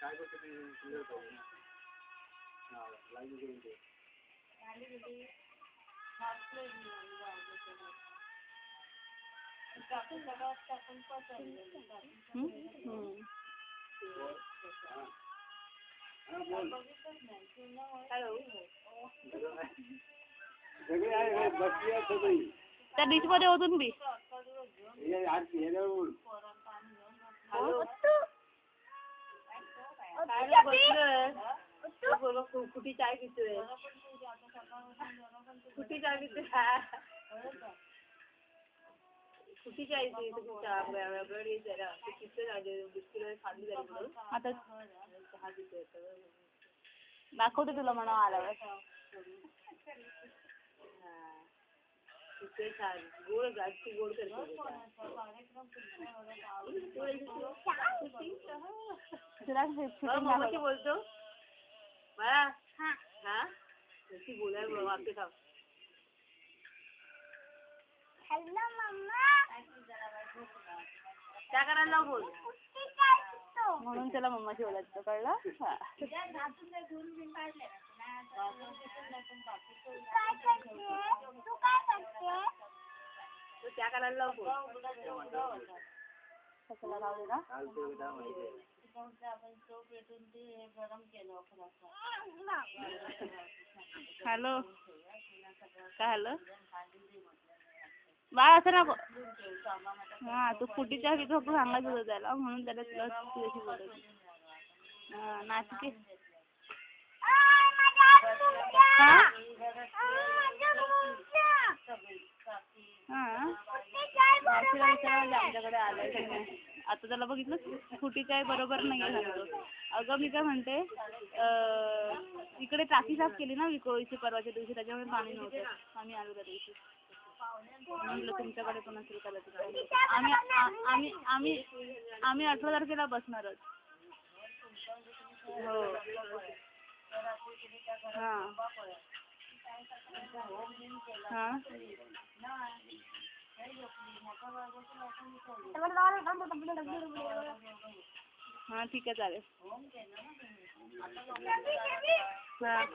काय करतो ते लाईव्ह घेऊन ते त्या डिश मध्ये ओतून बी कुठी चाय पितोय कुठी चाय पितोय कुठी चाय आता दाखवते तुला म्हणा आल्यावर गोड जास्ती गोड करते बोलतो मला हा ती बोलायला वाटते का हॅलो मम्मा त्या करायला बोल म्हणून त्याला मम्माशी बोलायचं कळलं त्या करायला बोल कशाला राहू दे ना हॅलो काय हॅलो बाळ असं नको हा तू फुटीच्या आधी फक्त सांगायचं होतं त्याला म्हणून त्याला तुला तुझ्याशी बोलायचं हा नाचकी मावशीला विचारायला आमच्याकडे आलाय की नाही आता त्याला बघितलं फुटी चाय बरोबर नाही सांगतो अगं मी काय म्हणते इकडे टाकी साफ केली ना विकोळीची परवाच्या दिवशी त्याच्यामुळे पाणी नव्हतं आम्ही आलो त्या दिवशी म्हटलं तुमच्याकडे पण असेल कदाचित आम्ही 18 तारखेला बसणार आहोत हो हां हां ठीक आहे चालेल हां